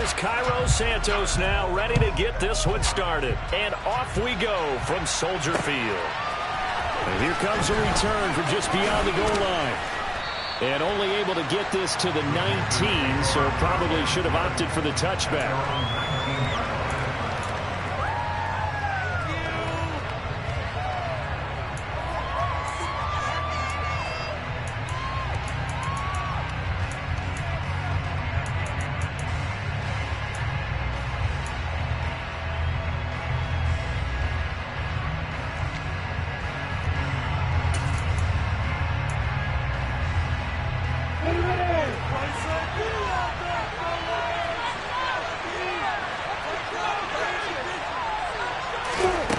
Here's Cairo Santos now ready to get this one started. And off we go from Soldier Field. And here comes a return from just beyond the goal line. And only able to get this to the 19, so probably should have opted for the touchback.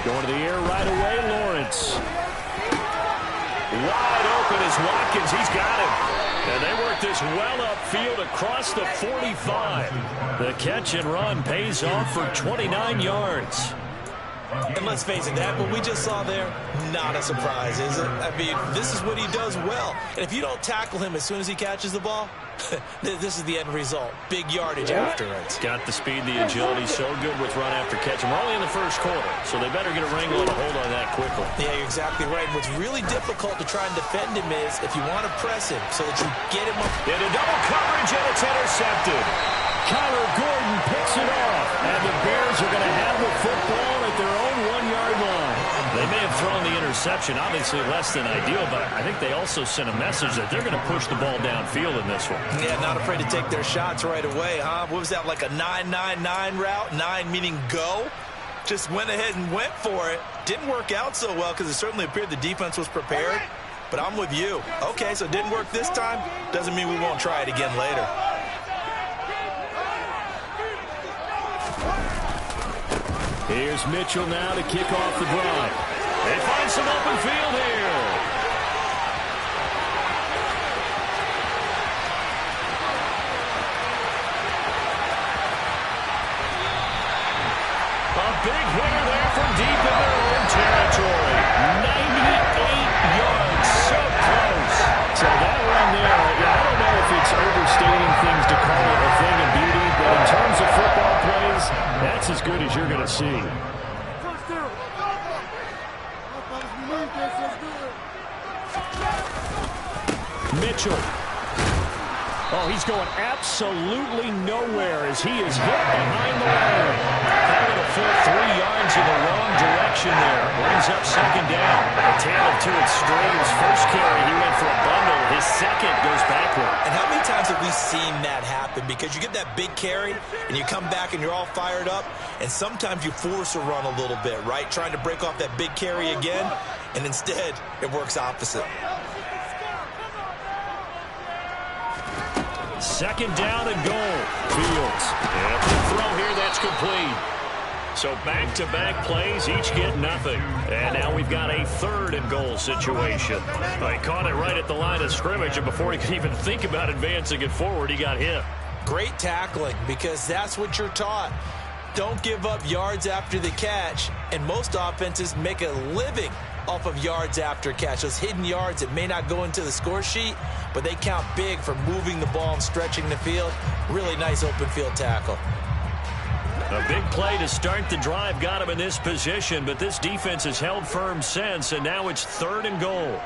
Going to the air right away, Lawrence. Wide open is Watkins. He's got him. And they work this well upfield across the 45. The catch and run pays off for 29 yards. And let's face it, that what we just saw there, not a surprise, is it? I mean, this is what he does well. And if you don't tackle him as soon as he catches the ball, this is the end result. Big yardage after it. Got the speed, the agility, so good with run after catch. And we're only in the first quarter, so they better get a wrangle and a hold on that quickly. Yeah, you're exactly right. What's really difficult to try and defend him is if you want to press him so that you get him up. Into double coverage, and it's intercepted. Kyler Gordon picks it off, and the Bears are going to have the football at their own 1-yard line. They may have thrown the interception, obviously less than ideal, but I think they also sent a message that they're going to push the ball downfield in this one. Yeah, not afraid to take their shots right away, huh? What was that, like a 9-9-9 route? 9 meaning go? Just went ahead and went for it. Didn't work out so well because it certainly appeared the defense was prepared, but I'm with you. Okay, so it didn't work this time. Doesn't mean we won't try it again later. Here's Mitchell now to kick off the drive. They find some open field here. A big hitter there from deep in their own territory. 98 yards, so close. So that run there, I don't know if it's overstating things to call it a thing of beauty, but in terms of football plays, that's as good as you're going to see. Mitchell. Oh, he's going absolutely nowhere as he is hit behind the line. Having a full 3 yards in the wrong direction there. Brings up second down. A tale of two extremes. First carry, he went for a bundle. His second goes backward. And how many times have we seen that happen? Because you get that big carry, and you come back and you're all fired up, and sometimes you force a run a little bit, right? Trying to break off that big carry again, and instead it works opposite. Second down and goal. Fields. And the throw here, that's complete. So back-to-back plays, each get nothing. And now we've got a 3rd and goal situation. He caught it right at the line of scrimmage, and before he could even think about advancing it forward, he got hit. Great tackling, because that's what you're taught. Don't give up yards after the catch, and most offenses make a living off of yards after catch. Those hidden yards that may not go into the score sheet, but they count big for moving the ball and stretching the field. Really nice open field tackle. A big play to start the drive got him in this position, but this defense has held firm since, and now it's 3rd and goal.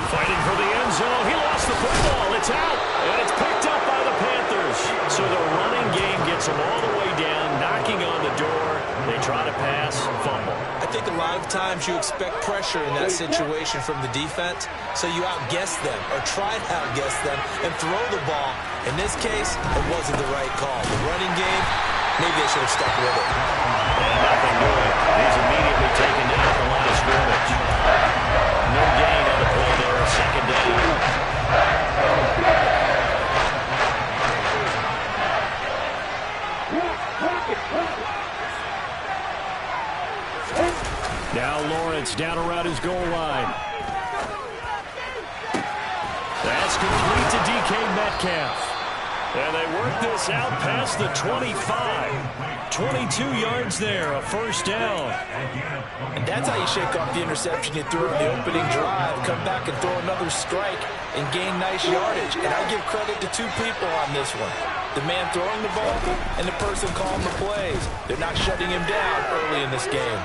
Fighting for the end zone. He lost the football. It's out, and it's picked up by the Panthers. So the running game gets them all the way down, knocking on the door. They try to pass, fumble. I think a lot of times you expect pressure in that situation from the defense, so you outguess them or try to outguess them and throw the ball. In this case, it wasn't the right call. The running game, maybe they should have stuck with it. And nothing doing. He's immediately taken down at the line of scrimmage. No gain on the play there. Second down. Now Lawrence down around his goal line. That's complete to DK Metcalf. And they work this out past the 25. 22 yards there, a first down. And that's how you shake off the interception you threw on the opening drive. Come back and throw another strike and gain nice yardage. And I give credit to two people on this one. The man throwing the ball and the person calling the plays. They're not shutting him down early in this game.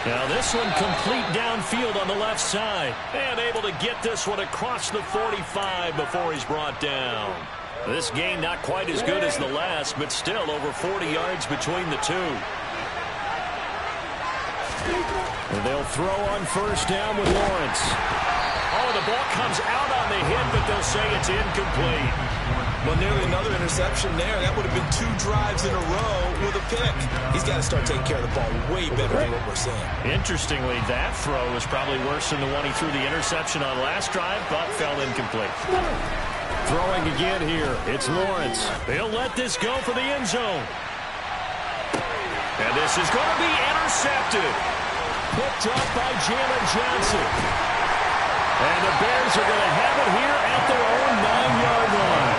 Now this one complete downfield on the left side. And able to get this one across the 45 before he's brought down. This game not quite as good as the last, but still over 40 yards between the two. And they'll throw on first down with Lawrence. Oh, the ball comes out on the hit, but they'll say it's incomplete. Well, nearly another interception there. That would have been 2 drives in a row with a pick. He's got to start taking care of the ball way better than what we're seeing. Interestingly, that throw was probably worse than the one he threw the interception on last drive, but fell incomplete. Throwing again here, it's Lawrence. He'll let this go for the end zone. And this is going to be intercepted. Picked up by Jalen Johnson. And the Bears are going to have it here at their own 9-yard line.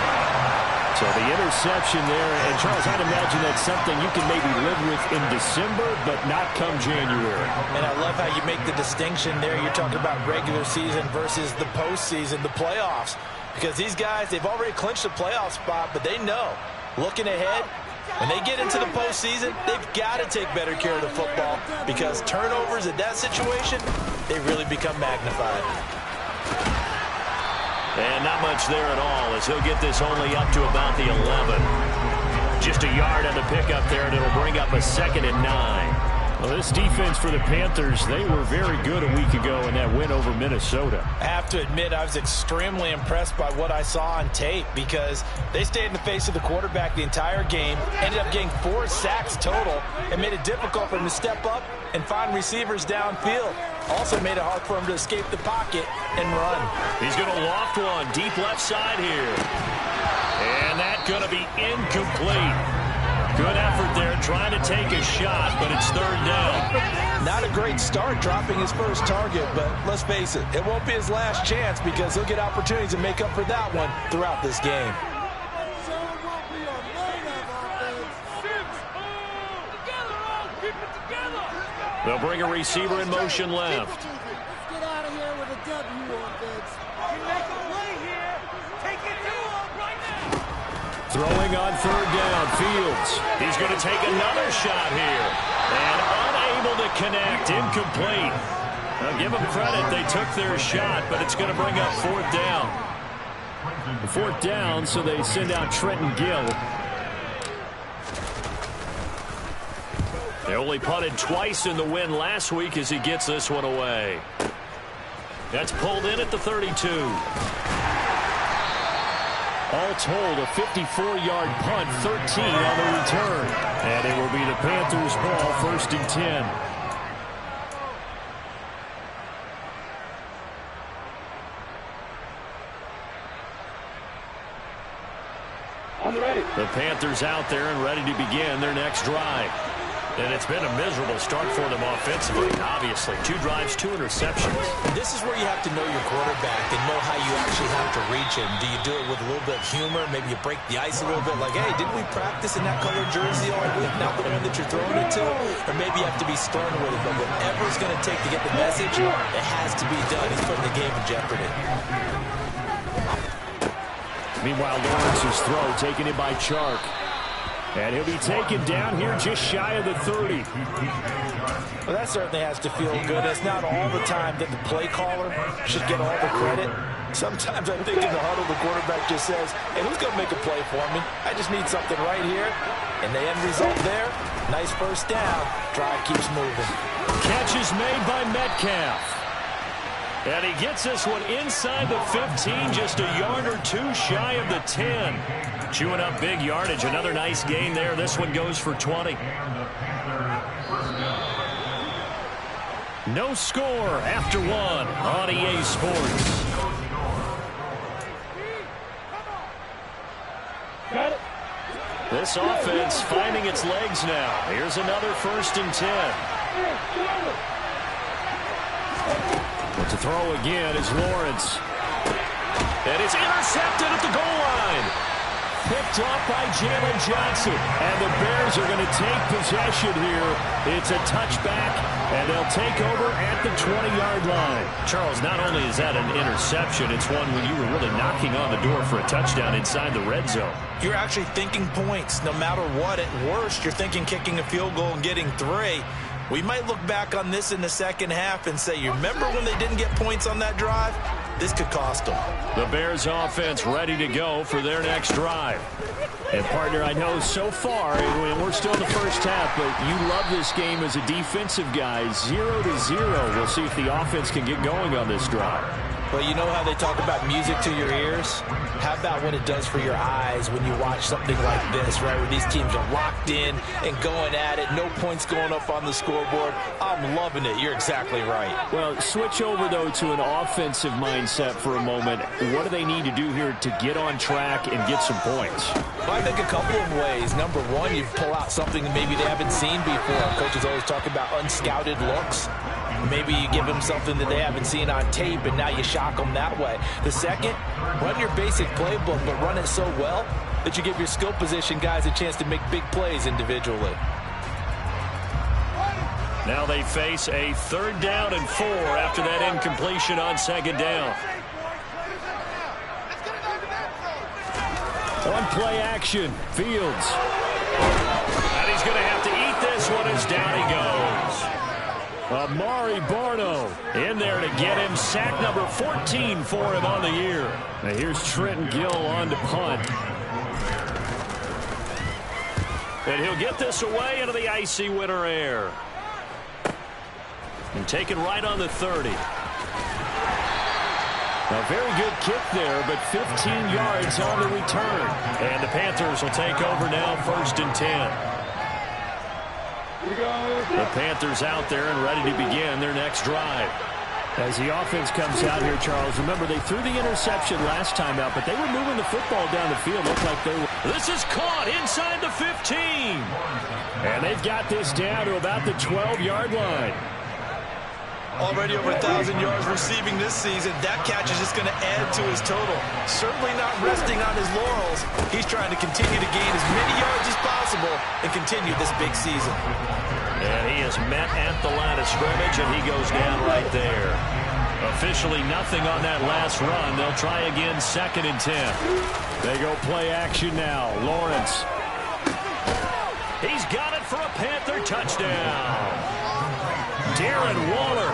So the interception there, and Charles, I'd imagine that's something you can maybe live with in December, but not come January. And I love how you make the distinction there. You're talking about regular season versus the postseason, the playoffs. Because these guys, they've already clinched the playoff spot, but they know, looking ahead, when they get into the postseason, they've got to take better care of the football because turnovers in that situation, they really become magnified. And not much there at all as he'll get this only up to about the 11. Just a yard on the pickup there, and it'll bring up a 2nd and 9. Well, this defense for the Panthers, they were very good a week ago in that win over Minnesota. I have to admit, I was extremely impressed by what I saw on tape because they stayed in the face of the quarterback the entire game, ended up getting 4 sacks total, and made it difficult for him to step up and find receivers downfield. Also made it hard for him to escape the pocket and run. He's going to loft one deep left side here. And that's going to be incomplete. Good effort there, trying to take a shot, but it's 3rd down. Not a great start dropping his first target, but let's face it, it won't be his last chance because he'll get opportunities to make up for that one throughout this game. They'll bring a receiver in motion left. Let's get out of here with a W on this. You make a play here. Take it to him right now. Throwing on 3rd down, Fields. He's going to take another shot here. And unable to connect, incomplete. Now give them credit, they took their shot, but it's going to bring up 4th down. 4th down, so they send out Trenton Gill. They only punted twice in the win last week as he gets this one away. That's pulled in at the 32. All told, a 54-yard punt, 13 on the return. And it will be the Panthers' ball, 1st and 10. The Panthers out there and ready to begin their next drive. And it's been a miserable start for them offensively, obviously. 2 drives, 2 interceptions. This is where you have to know your quarterback and know how you actually have to reach him. Do you do it with a little bit of humor? Maybe you break the ice a little bit like, hey, didn't we practice in that color jersey all week, not the one that you're throwing it to? Or maybe you have to be stern with it. But whatever it's going to take to get the message, it has to be done. He's putting the game in jeopardy. Meanwhile, Lawrence's throw taken in by Chark. And he'll be taken down here just shy of the 30. Well, that certainly has to feel good. It's not all the time that the play caller should get all the credit. Sometimes I think in the huddle, the quarterback just says, hey, who's going to make a play for me? I just need something right here. And the end result there, nice first down. Drive keeps moving. Catch is made by Metcalf. And he gets this one inside the 15, just a yard or 2 shy of the 10. Chewing up big yardage. Another nice gain there. This one goes for 20. No score after 1 on EA Sports. Got it. This offense finding its legs now. Here's another 1st and 10. But to throw again is Lawrence. And it's intercepted at the goal line. Picked off by Jalen Johnson. And the Bears are going to take possession here. It's a touchback, and they'll take over at the 20-yard line. Charles, not only is that an interception, it's one when you were really knocking on the door for a touchdown inside the red zone. You're actually thinking points. No matter what, at worst, you're thinking kicking a field goal and getting 3. We might look back on this in the second half and say, you remember when they didn't get points on that drive? This could cost them. The Bears offense ready to go for their next drive. And, partner, I know so far, and we're still in the first half, but you love this game as a defensive guy. 0-0. We'll see if the offense can get going on this drive. Well, you know how they talk about music to your ears? How about what it does for your eyes when you watch something like this, right, where these teams are locked in and going at it, no points going up on the scoreboard? I'm loving it. You're exactly right. Well, switch over, though, to an offensive mindset for a moment. What do they need to do here to get on track and get some points? Well, I think a couple of ways. Number one, you pull out something that maybe they haven't seen before. Coaches always talk about unscouted looks. Maybe you give them something that they haven't seen on tape, and now you shock them that way. The second, run your basic playbook, but run it so well that you give your skill position guys a chance to make big plays individually. Now they face a 3rd down and 4 after that incompletion on 2nd down. On play action, Fields. And he's going to have to eat this one as down he goes. Amari Barno in there to get him sack number 14 for him on the year. Now here's Trenton Gill on to punt. And he'll get this away into the icy winter air. And taken right on the 30. A very good kick there, but 15 yards on the return. And the Panthers will take over now, 1st and 10. The Panthers out there and ready to begin their next drive. As the offense comes out here, Charles, remember they threw the interception last time out, but they were moving the football down the field. Looked like they were. This is caught inside the 15. And they've got this down to about the 12-yard line. Already over 1,000 yards receiving this season. That catch is just going to add to his total. Certainly not resting on his laurels. He's trying to continue to gain as many yards as possible and continue this big season. And he is met at the line of scrimmage, and he goes down right there. Officially nothing on that last run. They'll try again, 2nd and 10. They go play action now. Lawrence. He's got it for a Panther touchdown. Darren Waller,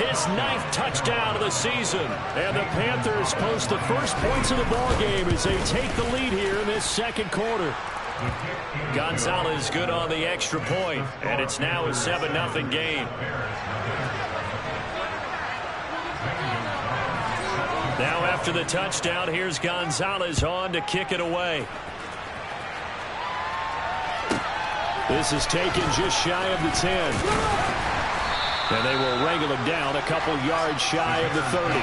his 9th touchdown of the season. And the Panthers post the first points of the ballgame as they take the lead here in this 2nd quarter. Gonzalez good on the extra point, and it's now a 7-0 game. Now after the touchdown, here's Gonzalez on to kick it away. This is taken just shy of the 10. And they will wrangle him down a couple yards shy of the 30.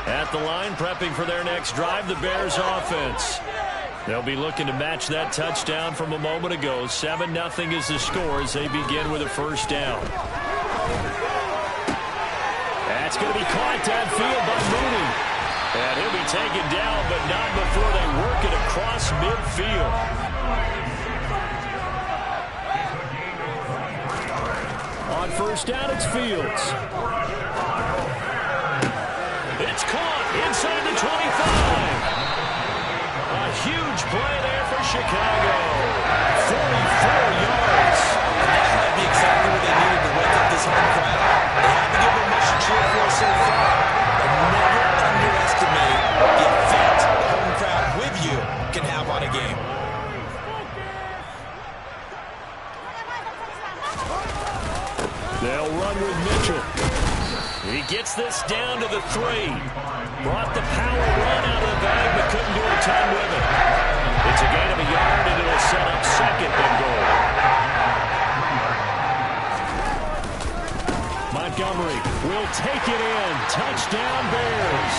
At the line, prepping for their next drive, the Bears offense. They'll be looking to match that touchdown from a moment ago. 7-0 is the score as they begin with a 1st down. That's going to be caught downfield by Mooney. And he'll be taken down, but not before they work it across midfield. On 1st down, it's Fields. It's caught inside the 25. A huge play there for Chicago. 44 yards. That might be exactly what they needed to wake up this home crowd. They have to give them much to cheer for so far. But never underestimate the effect the home crowd with you can have on a game. They'll run with Mitchell. He gets this down to the 3. Brought the power run out of the bag, but couldn't do a ton with it. It's a gain of a yard, and it'll set up 2nd and goal. Montgomery will take it in. Touchdown, Bears.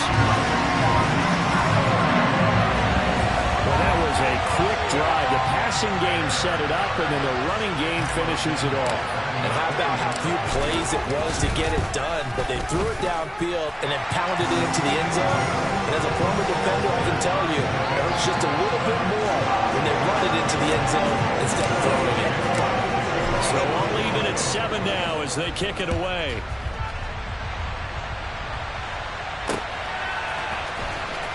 Well, that was a quick drive. The pass passing game set it up, and then the running game finishes it off. And how about how few plays it was to get it done, but they threw it downfield and then pounded it into the end zone. And as a former defender, I can tell you, it hurts just a little bit more when they run it into the end zone instead of throwing it. So we'll leave it at 7 now as they kick it away.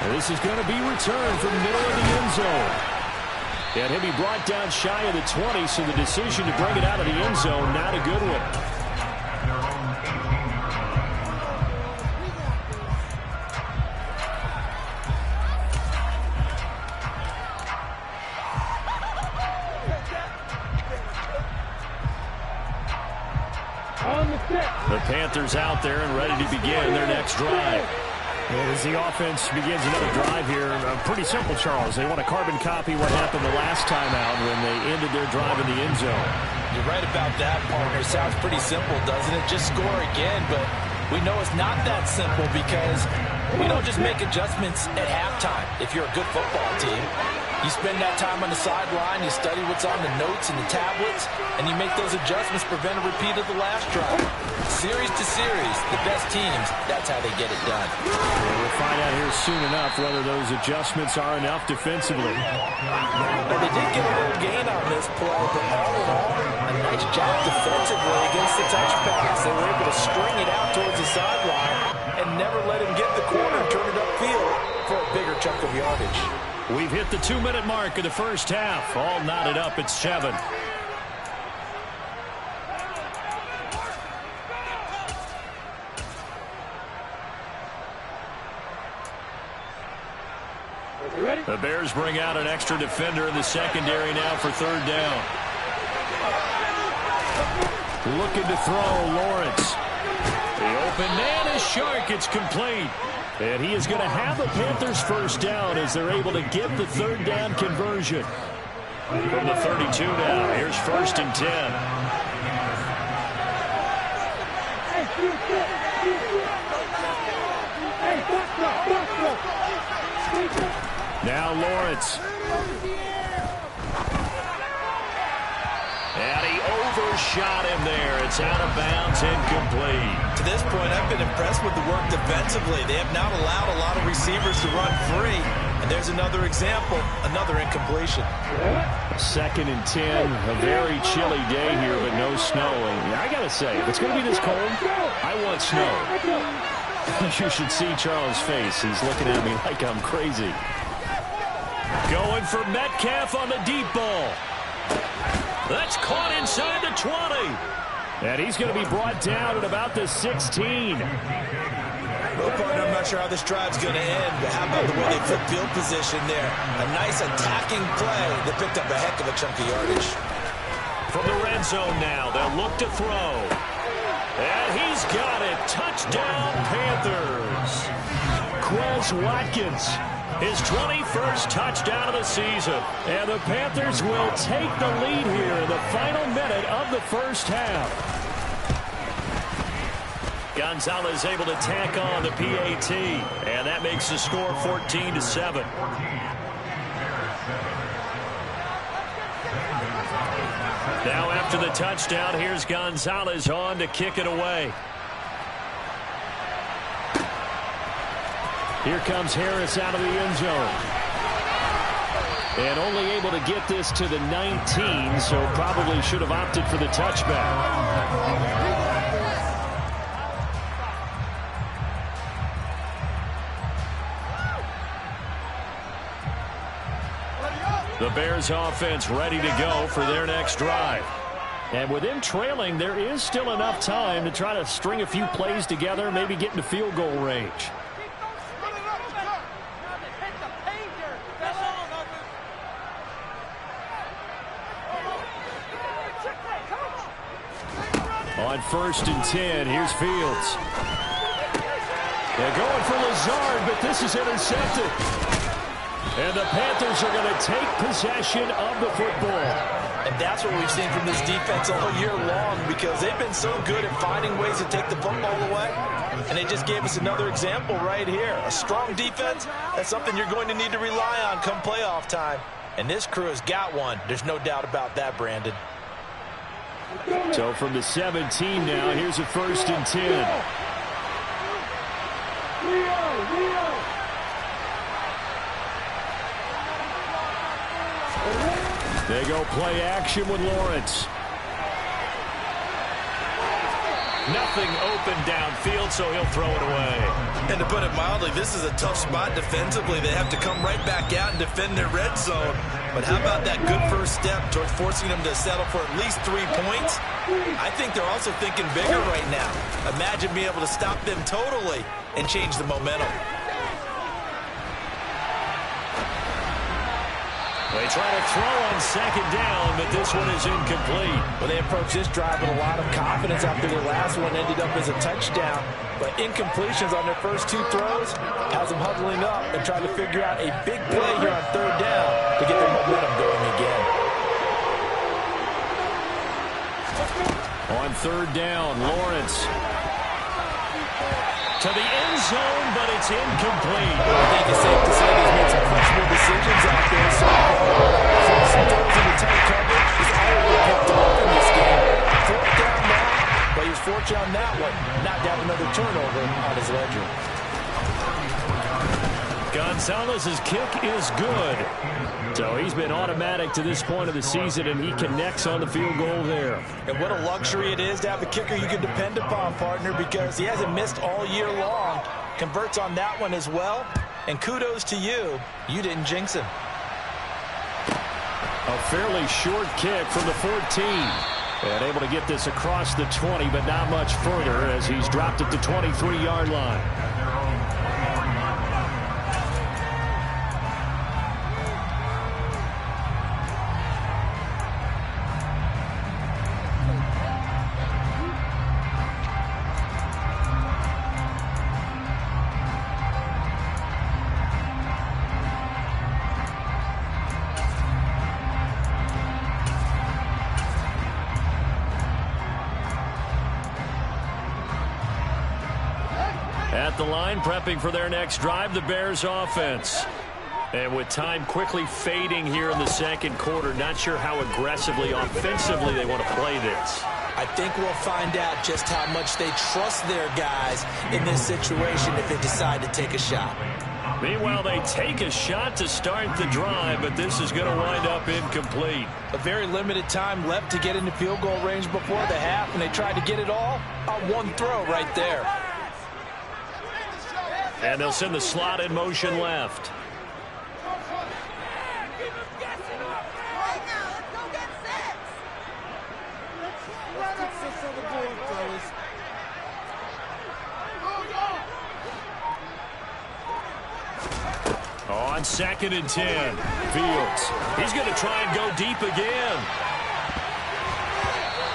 And this is going to be returned from the middle of the end zone. And he'll be brought down shy of the 20, so the decision to bring it out of the end zone, not a good one. The Panthers out there and ready to begin their next drive. And as the offense begins another drive here, pretty simple, Charles. They want to carbon copy what happened the last time out when they ended their drive in the end zone. You're right about that, partner. Sounds pretty simple, doesn't it? Just score again, but we know it's not that simple because we don't just make adjustments at halftime if you're a good football team. You spend that time on the sideline, you study what's on the notes and the tablets, and you make those adjustments to prevent a repeat of the last drive. Series to series, the best teams, that's how they get it done. We'll find out here soon enough whether those adjustments are enough defensively. Well, they did get a little gain on this play, but all in all, a nice job defensively against the touch pass. They were able to string it out towards the sideline and never let him get the corner and turn it upfield for a bigger chunk of yardage. We've hit the 2-minute mark of the first half. All knotted up at 7. The Bears bring out an extra defender in the secondary now for 3rd down. Looking to throw, Lawrence. The open man is Shark. It's complete. And he is going to have the Panthers first down as they're able to get the 3rd down conversion. From the 32 now, here's 1st and 10. Now Lawrence. And he overshot him there. It's out of bounds, incomplete. To this point, I've been impressed with the work defensively. They have not allowed a lot of receivers to run free. And there's another example, another incompletion. 2nd and 10, a very chilly day here, but no snow. And I got to say, if it's going to be this cold, I want snow. You should see Charles' face. He's looking at me like I'm crazy. Going for Metcalf on the deep ball. That's caught inside the 20. And he's going to be brought down at about the 16. Well, partner, I'm not sure how this drive's going to end, but how about the way they flip field position there? A nice attacking play that picked up a heck of a chunk of yardage. From the red zone now, they'll look to throw. And he's got it. Touchdown, Panthers. Quez Watkins. His 21st touchdown of the season. And the Panthers will take the lead here in the final minute of the first half. Gonzalez able to tack on the PAT. And that makes the score 14-7. Now after the touchdown, here's Gonzalez on to kick it away. Here comes Harris out of the end zone. And only able to get this to the 19, so probably should have opted for the touchback. The Bears offense ready to go for their next drive. And with them trailing, there is still enough time to try to string a few plays together, maybe get into field goal range. On 1st and 10, here's Fields. They're going for Lazard, but this is intercepted. And the Panthers are going to take possession of the football. And that's what we've seen from this defense all year long, because they've been so good at finding ways to take the football away. And they just gave us another example right here. A strong defense, that's something you're going to need to rely on come playoff time. And this crew has got one. There's no doubt about that, Brandon. So from the 17 now, here's a 1st and 10. They go play action with Lawrence. Nothing open downfield, so he'll throw it away. And to put it mildly, this is a tough spot defensively. They have to come right back out and defend their red zone. But how about that good first step towards forcing them to settle for at least 3 points? I think they're also thinking bigger right now. Imagine being able to stop them totally and change the momentum. They try to throw on 2nd down, but this one is incomplete. Well, they approached this drive with a lot of confidence after their last one ended up as a touchdown. But incompletions on their first 2 throws has them huddling up and trying to figure out a big play here on 3rd down to get their momentum going again. On 3rd down, Lawrence to the end zone, but it's incomplete. I think it's safe to say he's made some questionable decisions out there so far. Some throws into tight coverage. He's already picked off in this game. 4th down now, but he was fortunate on that one. Not to have another turnover on his ledger. Gonzalez's kick is good. So he's been automatic to this point of the season, and he connects on the field goal there. And what a luxury it is to have a kicker you can depend upon, partner, because he hasn't missed all year long. Converts on that one as well. And kudos to you. You didn't jinx him. A fairly short kick from the 14. And able to get this across the 20, but not much further as he's dropped at the 23-yard line. At the line, prepping for their next drive, the Bears offense. And with time quickly fading here in the 2nd quarter, not sure how aggressively, offensively they want to play this. I think we'll find out just how much they trust their guys in this situation if they decide to take a shot. Meanwhile, they take a shot to start the drive, but this is going to wind up incomplete. A very limited time left to get into field goal range before the half, and they tried to get it all on one throw right there. And they'll send the slot in motion left. On 2nd and 10, Fields. He's going to try and go deep again.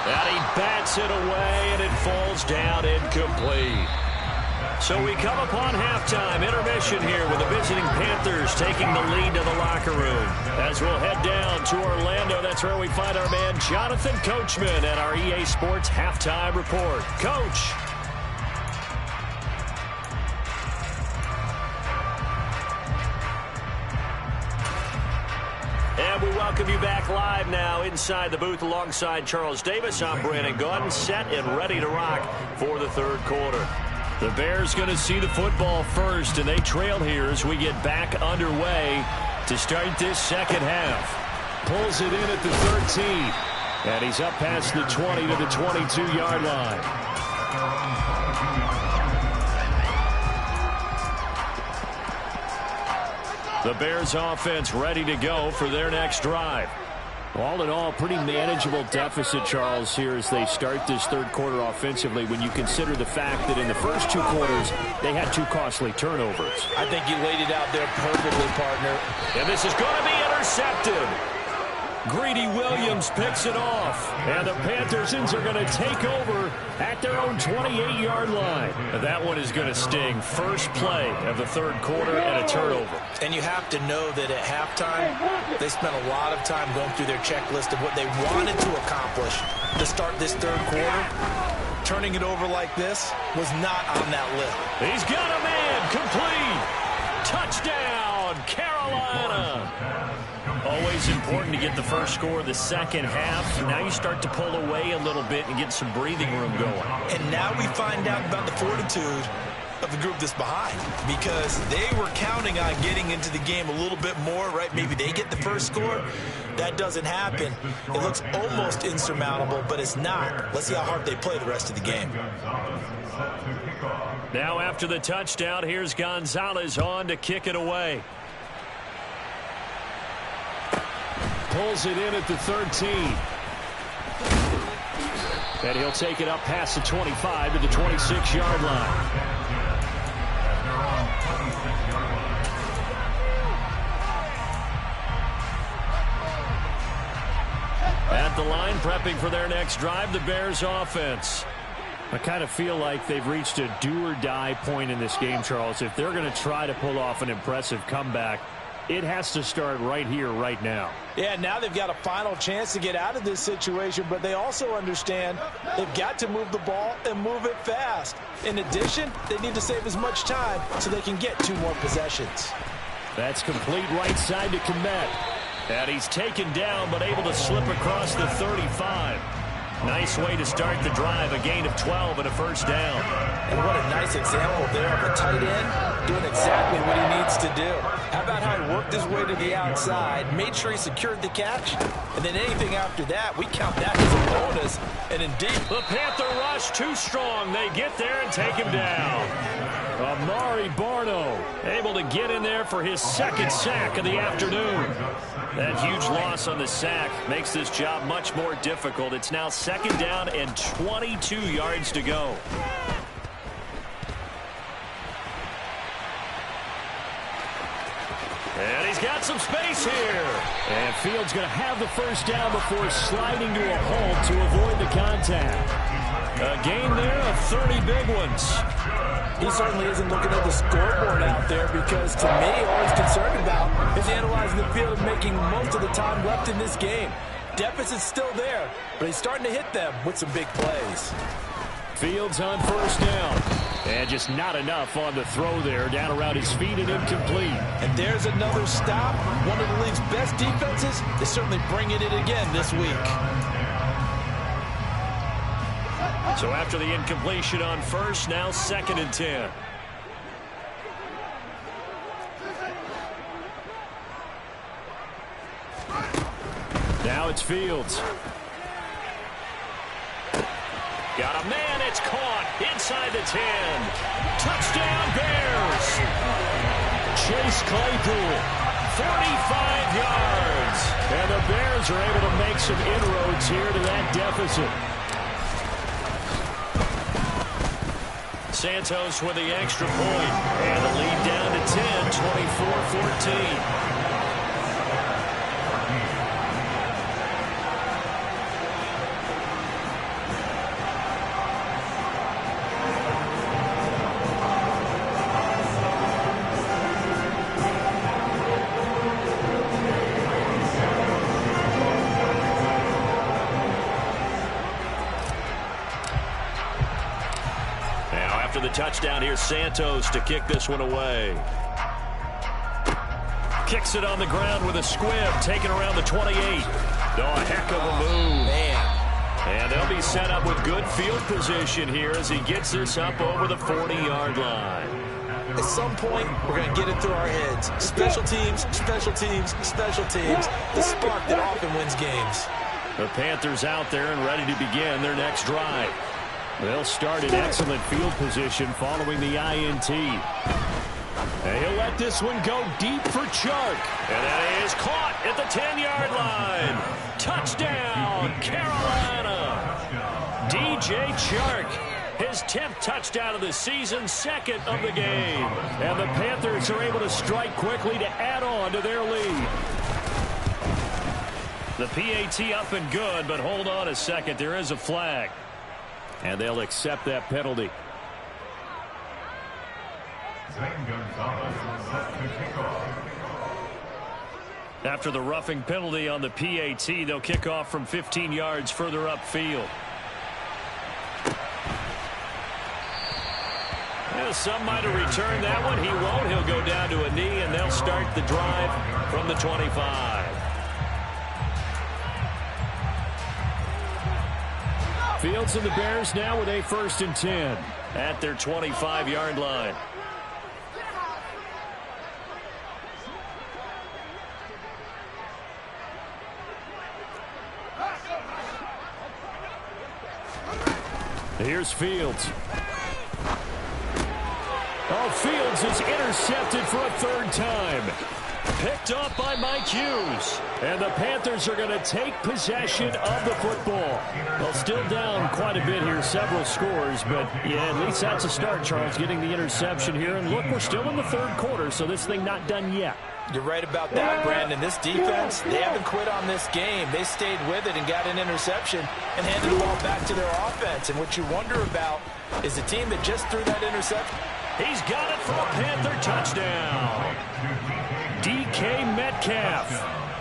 And he bats it away, and it falls down incomplete. So we come upon halftime intermission here with the visiting Panthers taking the lead to the locker room. As we'll head down to Orlando, that's where we find our man Jonathan Coachman at our EA Sports Halftime Report. Coach. And we welcome you back live now inside the booth alongside Charles Davis. I'm Brandon Gunn, set and ready to rock for the 3rd quarter. The Bears going to see the football first, and they trail here as we get back underway to start this 2nd half. Pulls it in at the 13, and he's up past the 20 to the 22-yard line. The Bears offense ready to go for their next drive. All in all, pretty manageable deficit, Charles, here as they start this 3rd quarter offensively when you consider the fact that in the first 2 quarters, they had 2 costly turnovers. I think you laid it out there perfectly, partner. And this is going to be intercepted. Greedy Williams picks it off. And the Panthersons are going to take over at their own 28-yard line. That one is going to sting. First play of the 3rd quarter and a turnover. And you have to know that at halftime, they spent a lot of time going through their checklist of what they wanted to accomplish to start this 3rd quarter. Turning it over like this was not on that list. He's got a man complete. Touchdown, Carolina. Always important to get the first score of the second half. Now you start to pull away a little bit and get some breathing room going. And now we find out about the fortitude of the group that's behind, because they were counting on getting into the game a little bit more, right? Maybe they get the first score. That doesn't happen. It looks almost insurmountable, but it's not. Let's see how hard they play the rest of the game. Now after the touchdown, here's Gonzalez on to kick it away. Pulls it in at the 13. And he'll take it up past the 25 to the 26-yard line. At the line, prepping for their next drive, the Bears offense. I kind of feel like they've reached a do-or-die point in this game, Charles. If they're going to try to pull off an impressive comeback, it has to start right here, right now. Yeah, now they've got a final chance to get out of this situation, but they also understand they've got to move the ball and move it fast. In addition, they need to save as much time so they can get 2 more possessions. That's complete right side to Komet. And he's taken down, but able to slip across the 35. Nice way to start the drive, a gain of 12 and a first down. And what a nice example there of a tight end doing exactly what he needs to do. How about how he worked his way to the outside, made sure he secured the catch, and then anything after that, we count that as a bonus. And indeed, the Panther rush too strong. They get there and take him down. Amari Barno able to get in there for his second sack of the afternoon. That huge loss on the sack makes this job much more difficult. It's now second down and 22 yards to go. And he's got some space here. And Fields going to have the first down before sliding to a halt to avoid the contact. A gain there of 30 big ones. He certainly isn't looking at the scoreboard out there, because to me, all he's concerned about is analyzing the field and making most of the time left in this game. Deficit's still there, but he's starting to hit them with some big plays. Fields on first down. And just not enough on the throw there. Down around his feet and incomplete. And there's another stop. One of the league's best defenses is certainly bringing it again this week. So after the incompletion on first, now second and 10. Now it's Fields. Got a man, it's caught inside the 10. Touchdown Bears. Chase Claypool, 45 yards. And the Bears are able to make some inroads here to that deficit. Santos with the extra point. And the lead down to 10, 24-14. The touchdown here, Santos to kick this one away. Kicks it on the ground with a squib, taken around the 28. Oh, a heck of a move. Man. And they'll be set up with good field position here as he gets this up over the 40-yard line. At some point, we're going to get it through our heads. Special teams, special teams, special teams. The spark that often wins games. The Panthers out there and ready to begin their next drive. They'll start in excellent field position following the INT. And he'll let this one go deep for Chark. And that is caught at the 10-yard line. Touchdown, Carolina. DJ Chark, his 10th touchdown of the season, second of the game. And the Panthers are able to strike quickly to add on to their lead. The PAT up and good, but hold on a second. There is a flag. And they'll accept that penalty. After the roughing penalty on the PAT, they'll kick off from 15 yards further upfield. Yeah, some might have returned that one. He won't. He'll go down to a knee, and they'll start the drive from the 25. Fields and the Bears now with a 1st and 10 at their 25-yard line. Here's Fields. Oh, Fields is intercepted for a 3rd time. Picked off by Mike Hughes. And the Panthers are going to take possession of the football. Well, still down quite a bit here, several scores. But, yeah, at least that's a start, Charles, getting the interception here. And, look, we're still in the 3rd quarter, so this thing not done yet. You're right about that, Brandon. This defense, they haven't quit on this game. They stayed with it and got an interception and handed the ball back to their offense. And what you wonder about is the team that just threw that interception. He's got it for a Panther touchdown. DK Metcalf,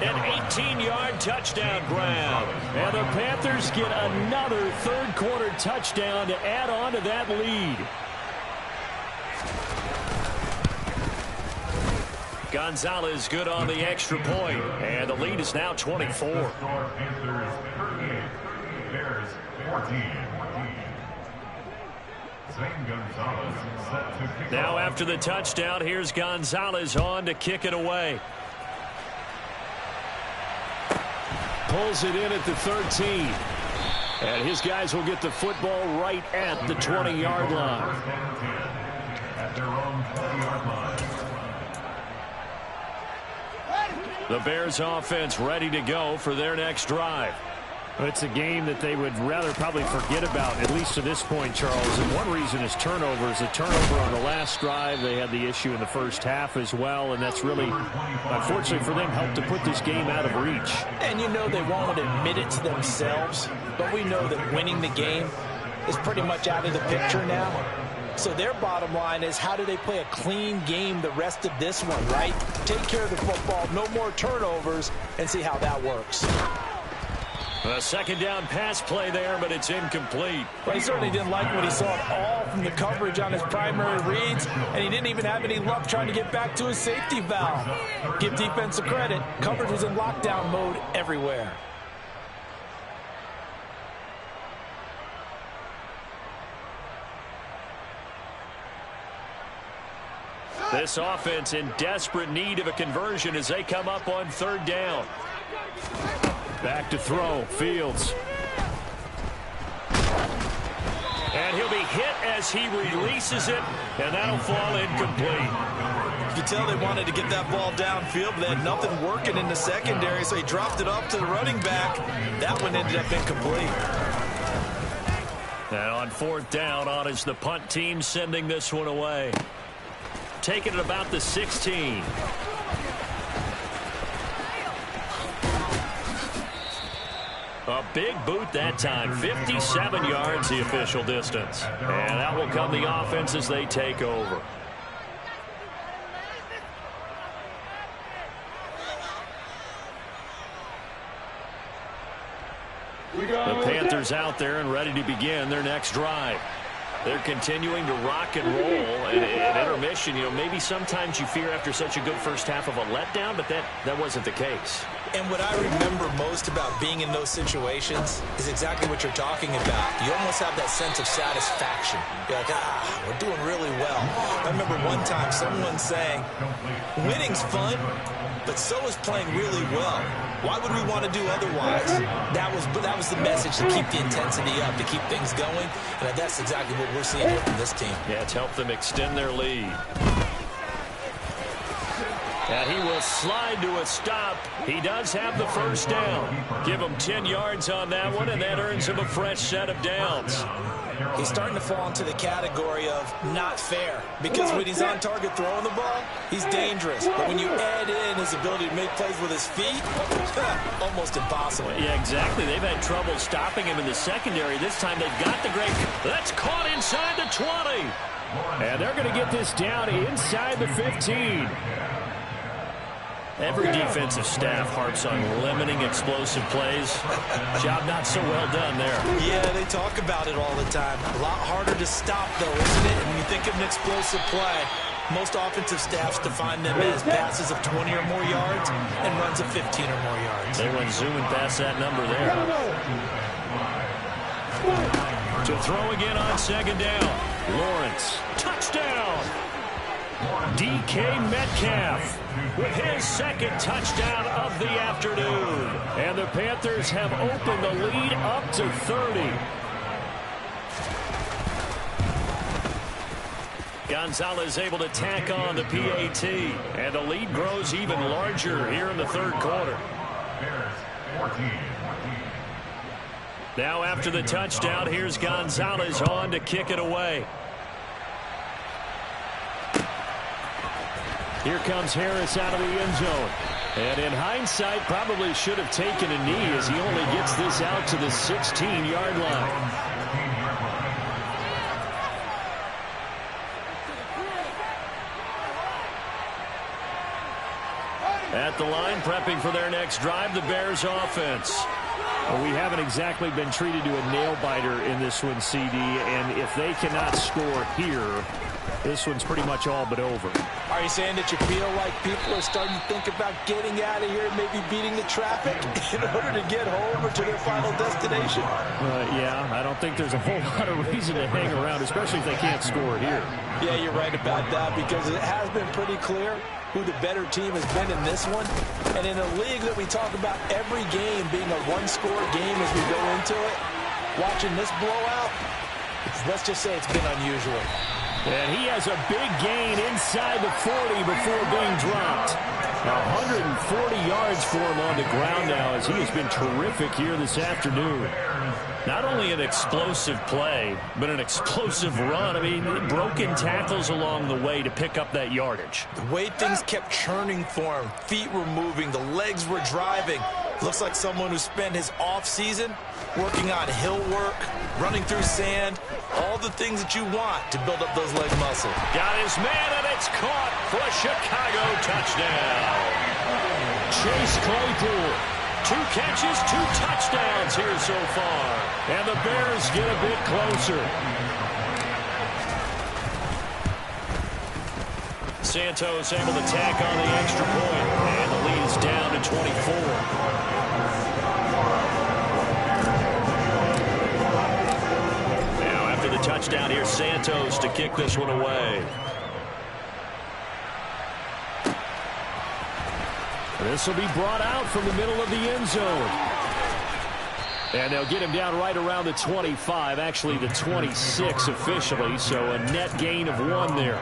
an 18-yard touchdown grab. And the Panthers get another 3rd quarter touchdown to add on to that lead. Gonzalez good on the extra point, and the lead is now 24. Now after the touchdown, here's Gonzalez on to kick it away. Pulls it in at the 13. And his guys will get the football right at the 20-yard line. At their own 20-yard line. The Bears offense ready to go for their next drive. It's a game that they would rather probably forget about, at least to this point, Charles. And one reason is turnovers. The turnover on the last drive, they had the issue in the first half as well. And that's really, unfortunately for them, helped to put this game out of reach. And you know they won't admit it to themselves, but we know that winning the game is pretty much out of the picture now. So their bottom line is, how do they play a clean game the rest of this one, right? Take care of the football, no more turnovers, and see how that works. A 2nd down pass play there, but it's incomplete. Well, he certainly didn't like what he saw at all from the coverage on his primary reads, and he didn't even have any luck trying to get back to his safety valve. Give defense a credit. Coverage was in lockdown mode everywhere. This offense in desperate need of a conversion as they come up on 3rd down. Back to throw, Fields. And he'll be hit as he releases it, and that'll fall incomplete. You can tell they wanted to get that ball downfield, but they had nothing working in the secondary, so he dropped it up to the running back. That one ended up incomplete. And on 4th down, on is the punt team sending this one away. Taking it about the 16. A big boot that time. 57 yards the official distance. And that will come the offense as they take over. The Panthers out there and ready to begin their next drive. They're continuing to rock and roll. And at intermission, you know, maybe sometimes you fear after such a good first half of a letdown, but that wasn't the case. And what I remember most about being in those situations is exactly what you're talking about. You almost have that sense of satisfaction. You're like, we're doing really well. I remember one time someone saying, winning's fun, but so is playing really well. Why would we want to do otherwise? That was the message, to keep the intensity up, to keep things going. And that's exactly what we're seeing here from this team. Yeah, it's helped them extend their lead. And he will slide to a stop. He does have the first down. Give him 10 yards on that one, and that earns him a fresh set of downs. He's starting to fall into the category of not fair, because when he's on target throwing the ball, he's dangerous. But when you add in his ability to make plays with his feet, almost impossible. Yeah, exactly. They've had trouble stopping him in the secondary. This time they've got the great. That's caught inside the 20. And they're going to get this down inside the 15. Every defensive staff harps on limiting explosive plays. Job not so well done there. Yeah, they talk about it all the time. A lot harder to stop, though, isn't it? When you think of an explosive play, most offensive staffs define them as passes of 20 or more yards and runs of 15 or more yards. They run zoom and pass that number there. To throw again on second down. Lawrence. Touchdown. DK Metcalf with his second touchdown of the afternoon. And the Panthers have opened the lead up to 30. Gonzalez able to tack on the PAT. And the lead grows even larger here in the third quarter. Now after the touchdown, here's Gonzalez on to kick it away. Here comes Harris out of the end zone. And in hindsight, probably should have taken a knee as he only gets this out to the 16-yard line. At the line, prepping for their next drive, the Bears offense. Well, we haven't exactly been treated to a nail-biter in this one, CD, and if they cannot score here, this one's pretty much all but over. Are you saying that you feel like people are starting to think about getting out of here, maybe beating the traffic in order to get home or to their final destination? Yeah, I don't think there's a whole lot of reason to hang around, especially if they can't score here. Yeah, you're right about that, because it has been pretty clear who the better team has been in this one. And in a league that we talk about every game being a one-score game as we go into it, watching this blowout, let's just say it's been unusual. And he has a big gain inside the 40 before being dropped. 140 yards for him on the ground now as he has been terrific here this afternoon. Not only an explosive play, but an explosive run. I mean, broken tackles along the way to pick up that yardage. The way things kept churning for him, feet were moving, the legs were driving. Looks like someone who spent his off-season working on hill work, running through sand, all the things that you want to build up those leg muscles. Got his man, and it's caught for a Chicago touchdown. Chase Claypool. 2 catches, 2 touchdowns here so far. And the Bears get a bit closer. Santos able to tack on the extra point. And the lead is down to 24. Touchdown here, Santos to kick this one away. This will be brought out from the middle of the end zone. And they'll get him down right around the 25, actually the 26 officially, so a net gain of 1 there.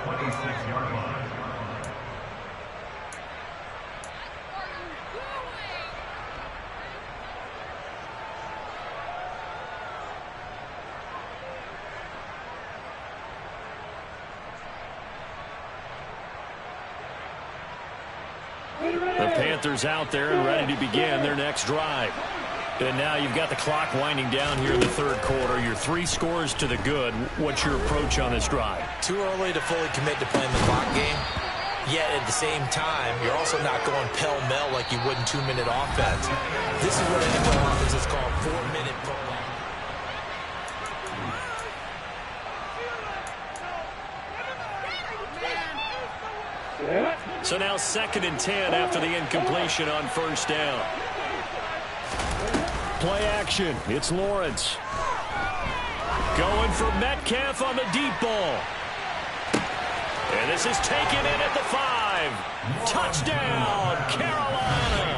The Panthers out there and ready to begin their next drive. And now you've got the clock winding down here in the third quarter. Your 3 scores to the good. What's your approach on this drive? Too early to fully commit to playing the clock game. Yet at the same time, you're also not going pell-mell like you would in 2-minute offense. This is what NFL offenses call 4-minute pull-out. So now 2nd and 10 after the incompletion on first down. Play action. It's Lawrence. Going for Metcalf on the deep ball. And this is taken in at the 5. Touchdown, Carolina.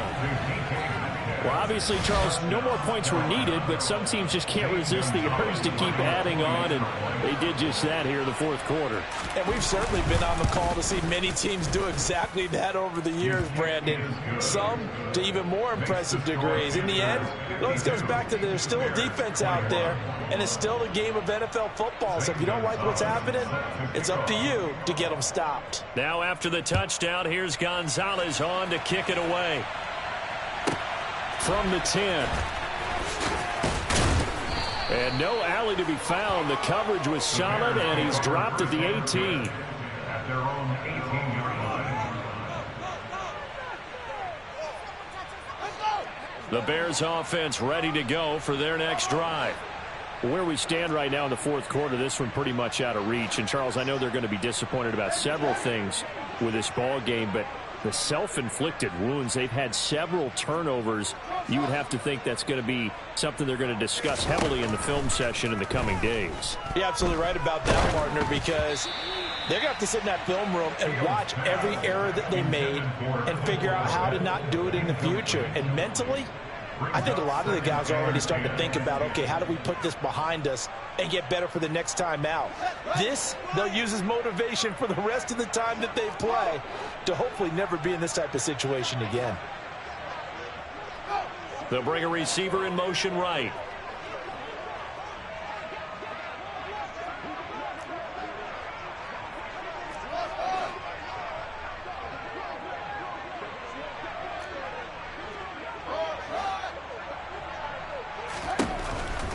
Well, obviously, Charles, no more points were needed, but some teams just can't resist the urge to keep adding on, and they did just that here in the fourth quarter. And we've certainly been on the call to see many teams do exactly that over the years, Brandon. Some to even more impressive degrees. In the end, it always goes back to there's still a defense out there, and it's still a game of NFL football. So if you don't like what's happening, it's up to you to get them stopped. Now after the touchdown, here's Gonzalez on to kick it away. From the 10. And no alley to be found. The coverage was solid, and he's dropped at the 18. The Bears offense ready to go for their next drive. Where we stand right now in the fourth quarter, this one pretty much out of reach. And, Charles, I know they're going to be disappointed about several things with this ball game, but The self-inflicted wounds. They've had several turnovers. You would have to think that's going to be something they're going to discuss heavily in the film session in the coming days. You're absolutely right about that, partner, because they're going to have to sit in that film room and watch every error that they made and figure out how to not do it in the future. And mentally, I think a lot of the guys are already starting to think about, okay, how do we put this behind us and get better for the next time out? This, they'll use as motivation for the rest of the time that they play to hopefully never be in this type of situation again. They'll bring a receiver in motion right.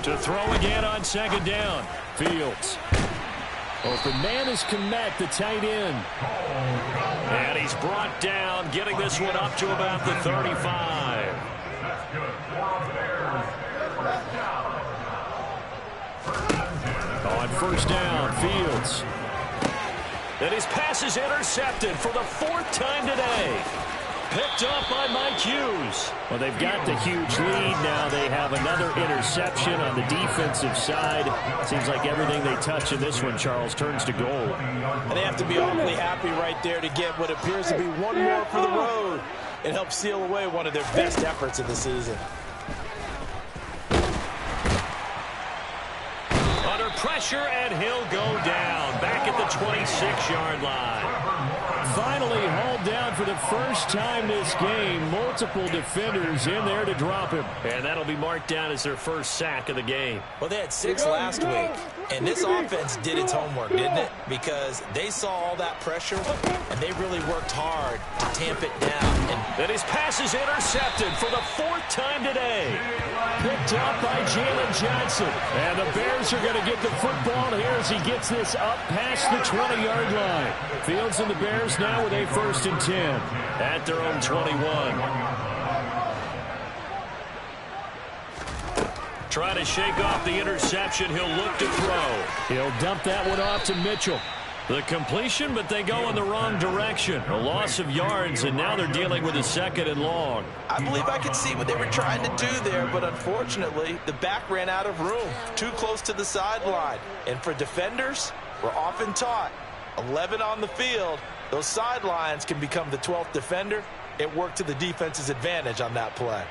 To throw again on second down. Fields. Open man is Kmet, the tight end. And he's brought down, getting this one up to about the 35. On first down, Fields. And his pass is intercepted for the 4th time today. Picked up by Mike Hughes. Well, they've got the huge lead now. They have another interception on the defensive side. Seems like everything they touch in this one, Charles, turns to gold. And they have to be awfully happy right there to get what appears to be one more for the road and help seal away one of their best efforts of the season. Under pressure, and he'll go down. Back at the 26-yard line. Finally hauled down for the first time this game. Multiple defenders in there to drop him. And that'll be marked down as their first sack of the game. Well, they had 6 last week, and this offense did its homework, didn't it? Because they saw all that pressure, and they really worked hard to tamp it down. And his pass is intercepted for the 4th time today. Picked up by Jalen Johnson. And the Bears are going to get the football here as he gets this up past the 20-yard line. Fields and the Bears now with a 1st and 10 at their own 21. Trying to shake off the interception. He'll look to throw. He'll dump that one off to Mitchell. The completion, but they go in the wrong direction. A loss of yards, and now they're dealing with a 2nd and long. I believe I could see what they were trying to do there, but unfortunately, the back ran out of room, too close to the sideline. And for defenders, we're often taught, 11 on the field, those sidelines can become the 12th defender. It worked to the defense's advantage on that play.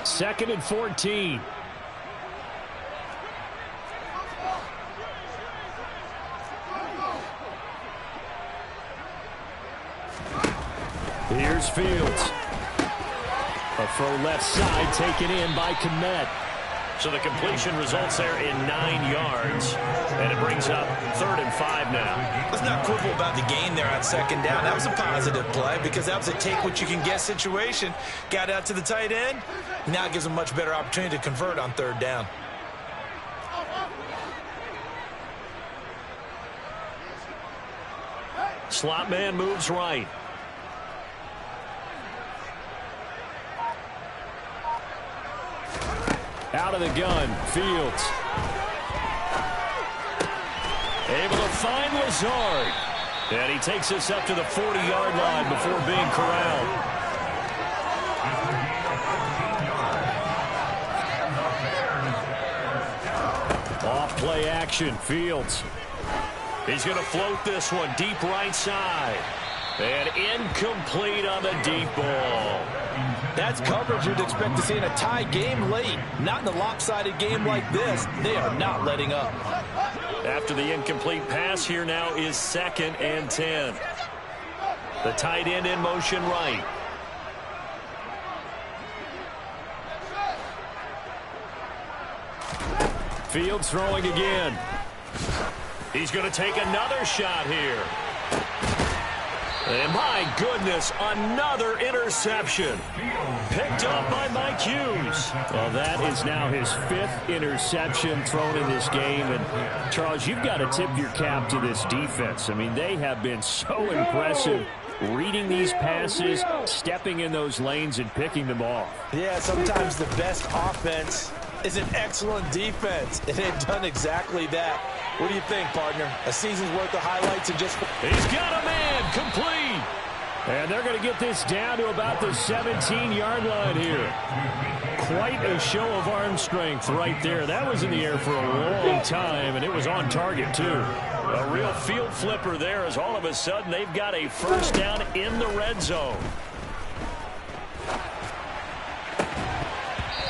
Second and 14. Here's Fields. A throw left side taken in by Kmet. So the completion results there in 9 yards. And it brings up 3rd and 5 now. Let's not quibble about the gain there on 2nd down. That was a positive play because that was a take-what-you-can-get situation. Got out to the tight end. Now it gives them a much better opportunity to convert on 3rd down. Slot man moves right. Out of the gun, Fields. Able to find Lazard. And he takes us up to the 40-yard line before being corralled. Off play action, Fields. He's going to float this one deep right side. And incomplete on the deep ball. That's coverage you'd expect to see in a tie game late. Not in a lopsided game like this. They are not letting up. After the incomplete pass, here now is 2nd and 10. The tight end in motion right. Fields throwing again. He's going to take another shot here. And my goodness, another interception. Picked up by Mike Hughes. Well, that is now his 5th interception thrown in this game. And, Charles, you've got to tip your cap to this defense. I mean, they have been so impressive reading these passes, stepping in those lanes, and picking them off. Yeah, sometimes the best offense is an excellent defense, and they've done exactly that. What do you think, partner? A season's worth of highlights and just... He's got a man, complete. And they're going to get this down to about the 17-yard line here. Quite a show of arm strength right there. That was in the air for a long time, and it was on target, too. A real field flipper there as all of a sudden they've got a first down in the red zone.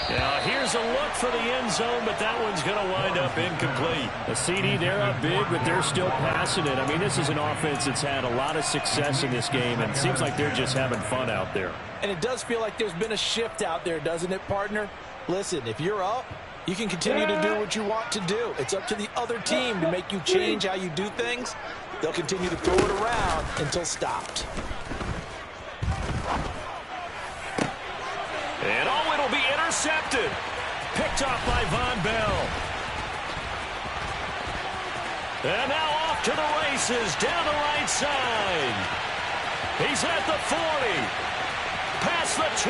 Now, here's a look for the end zone, but that one's going to wind up incomplete. The CD, they're up big, but they're still passing it. I mean, this is an offense that's had a lot of success in this game, and it seems like they're just having fun out there. And it does feel like there's been a shift out there, doesn't it, partner? Listen, if you're up, you can continue to do what you want to do. It's up to the other team to make you change how you do things. They'll continue to throw it around until stopped. And oh, it'll be intercepted. Picked off by Von Bell. And now off to the races down the right side. He's at the 40. Past the 20.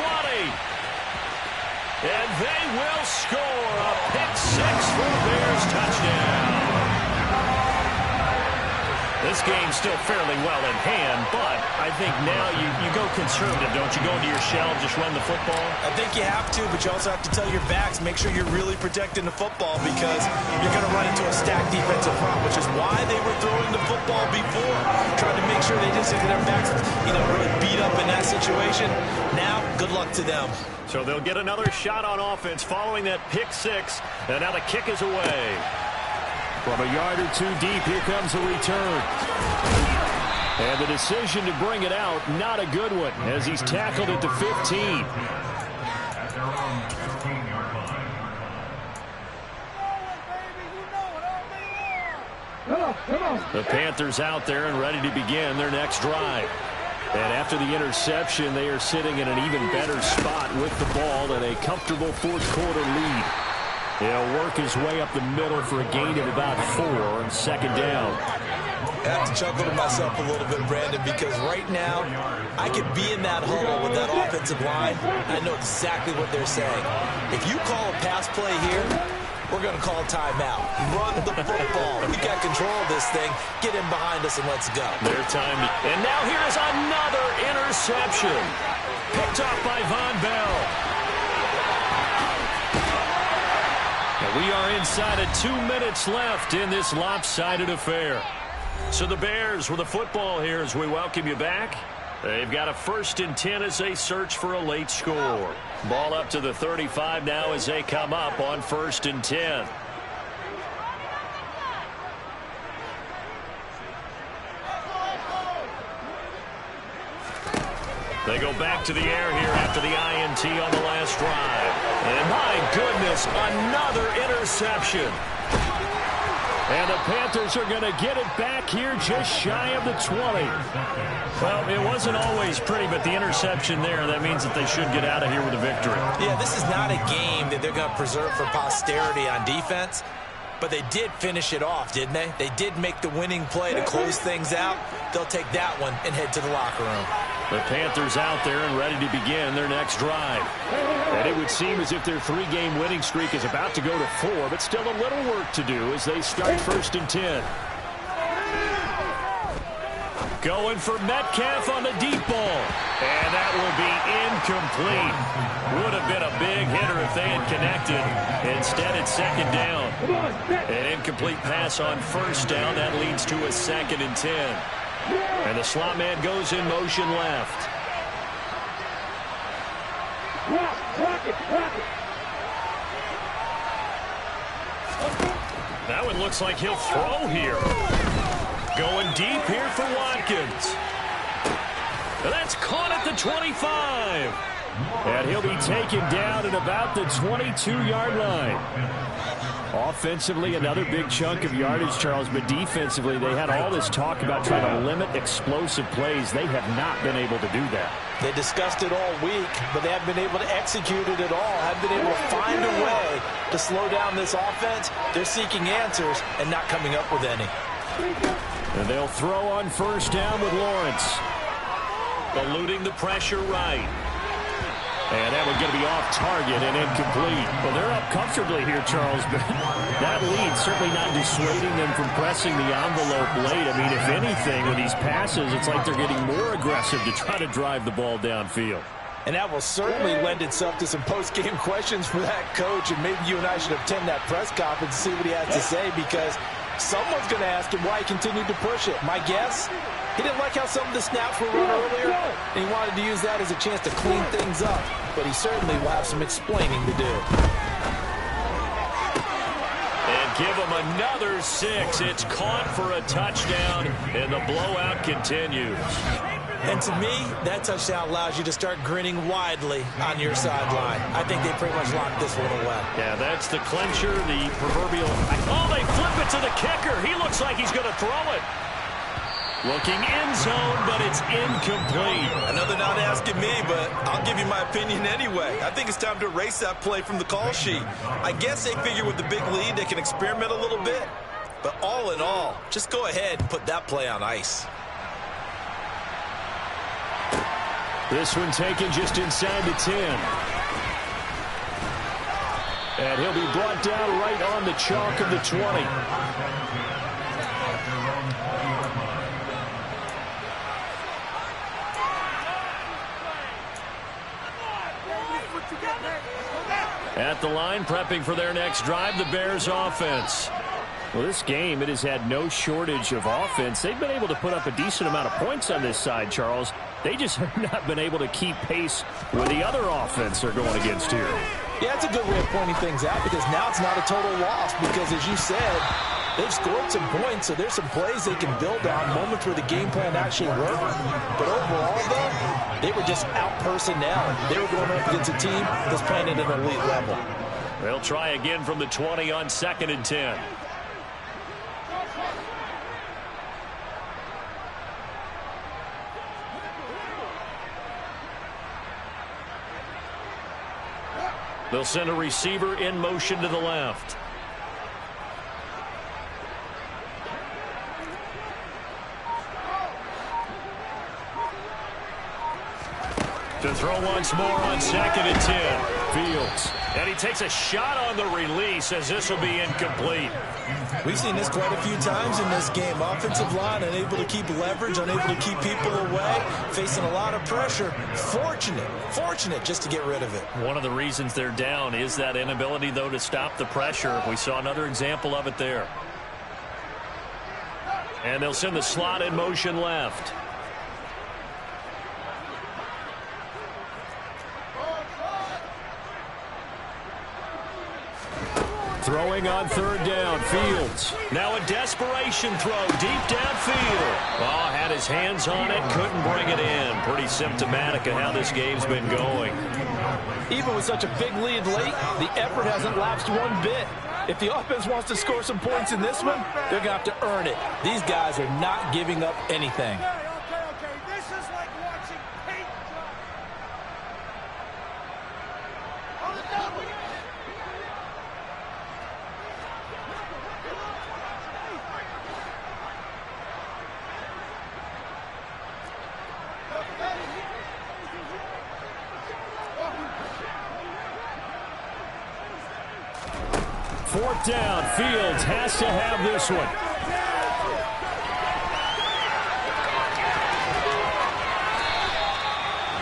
And they will score a pick six for a Bears touchdown. This game's still fairly well in hand, but I think now you go conservative, don't you? Go into your shell, just run the football? I think you have to, but you also have to tell your backs, make sure you're really protecting the football because you're going to run into a stacked defensive front, which is why they were throwing the football before, trying to make sure they just get their backs, really beat up in that situation. Now, good luck to them. So they'll get another shot on offense following that pick six, and now the kick is away. From a yard or two deep, here comes the return. And the decision to bring it out, not a good one, as he's tackled at the 15. The Panthers out there and ready to begin their next drive. And after the interception, they are sitting in an even better spot with the ball and a comfortable fourth-quarter lead. He'll work his way up the middle for a gain of about 4 on second down. I have to chuckle to myself a little bit, Brandon, because right now I could be in that huddle with that offensive line. I know exactly what they're saying. If you call a pass play here, we're going to call a timeout. Run the football. We got control of this thing. Get in behind us and let's go. Their time. And now here is another interception. Picked off by Von Bell. We are inside of 2 minutes left in this lopsided affair. So the Bears with the football here as we welcome you back. They've got a 1st and 10 as they search for a late score. Ball up to the 35 now as they come up on 1st and 10. They go back to the air here after the INT on the last drive. And my goodness, another interception. And the Panthers are going to get it back here just shy of the 20. Well, it wasn't always pretty, but the interception there, that means that they should get out of here with a victory. Yeah, this is not a game that they're going to preserve for posterity on defense. But they did finish it off, didn't they? They did make the winning play to close things out. They'll take that one and head to the locker room. The Panthers out there and ready to begin their next drive. And it would seem as if their 3-game winning streak is about to go to 4, but still a little work to do as they start 1st and 10. Going for Metcalf on the deep ball. And that will be incomplete. Would have been a big hitter if they had connected. Instead, it's second down. An incomplete pass on 1st down. That leads to a 2nd and 10. And the slot man goes in motion left. That one looks like he'll throw here. Going deep here for Watkins. That's caught at the 25. And he'll be taken down at about the 22-yard line. Offensively, another big chunk of yardage, Charles, but defensively, they had all this talk about trying to limit explosive plays. They have not been able to do that. They discussed it all week, but they haven't been able to execute it at all. Haven't been able to find a way to slow down this offense. They're seeking answers and not coming up with any. And they'll throw on 1st down with Lawrence. Eluding the pressure right. And that one's going to be off target and incomplete. Well, they're up comfortably here, Charles, but that lead certainly not dissuading them from pressing the envelope late. I mean, if anything, with these passes, it's like they're getting more aggressive to try to drive the ball downfield. And that will certainly lend itself to some post-game questions for that coach, and maybe you and I should attend that press conference and see what he has to say, because someone's going to ask him why he continued to push it. My guess, he didn't like how some of the snaps were run earlier, and he wanted to use that as a chance to clean things up. But he certainly will have some explaining to do. And give him another 6. It's caught for a touchdown, and the blowout continues. And to me, that touchdown allows you to start grinning widely on your sideline. I think they pretty much locked this one away. Yeah, that's the clincher, the proverbial. Oh, they flip it to the kicker. He looks like he's going to throw it. Looking end zone, but it's incomplete. Another not asking me, but I'll give you my opinion anyway. I think it's time to erase that play from the call sheet. I guess they figure with the big lead they can experiment a little bit. But all in all, just go ahead and put that play on ice. This one taken just inside the 10. And he'll be brought down right on the chalk of the 20. At the line, prepping for their next drive, the Bears offense. Well, this game, it has had no shortage of offense. They've been able to put up a decent amount of points on this side, Charles. They just have not been able to keep pace with the other offense they're going against here. Yeah, it's a good way of pointing things out, because now it's not a total loss, because as you said, they've scored some points, so there's some plays they can build on, moments where the game plan actually worked. But overall, though, they were just out personnel. They were going up against a team that's playing at an elite level. They'll try again from the 20 on 2nd and 10. They'll send a receiver in motion to the left. To throw once more on 2nd and 10. Fields. And he takes a shot on the release, as this will be incomplete. We've seen this quite a few times in this game. Offensive line unable to keep leverage, unable to keep people away, facing a lot of pressure. Fortunate just to get rid of it. One of the reasons they're down is that inability, though, to stop the pressure. We saw another example of it there. And they'll send the slot in motion left. Throwing on 3rd down, Fields. Now a desperation throw deep downfield. Oh, had his hands on it, couldn't bring it in. Pretty symptomatic of how this game's been going. Even with such a big lead late, the effort hasn't lapsed one bit. If the offense wants to score some points in this one, they're going to have to earn it. These guys are not giving up anything. Okay. This is like watching paint dry. On the double. Fourth down, Fields has to have this one.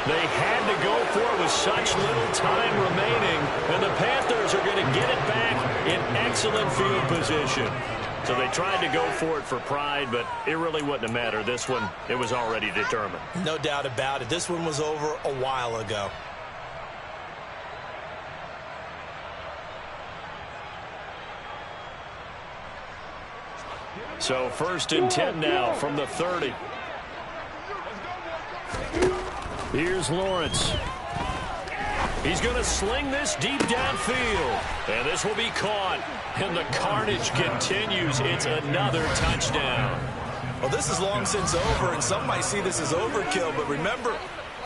They had to go for it with such little time remaining, and the Panthers are going to get it back in excellent field position. So they tried to go for it for pride, but it really wouldn't have mattered. This one, it was already determined. No doubt about it. This one was over a while ago. So 1st and 10 now from the 30. Here's Lawrence. He's going to sling this deep downfield. And this will be caught. And the carnage continues. It's another touchdown. Well, this is long since over, and some might see this as overkill. But remember,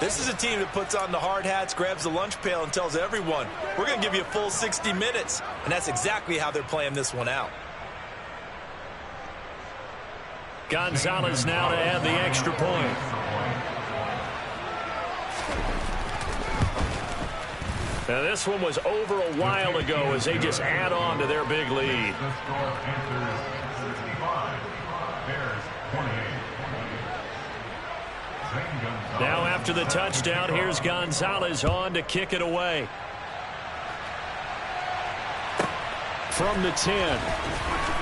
this is a team that puts on the hard hats, grabs the lunch pail, and tells everyone, we're going to give you a full 60 minutes. And that's exactly how they're playing this one out. Gonzalez now to add the extra point. Now, this one was over a while ago as they just add on to their big lead. Now, after the touchdown, here's Gonzalez on to kick it away. From the 10.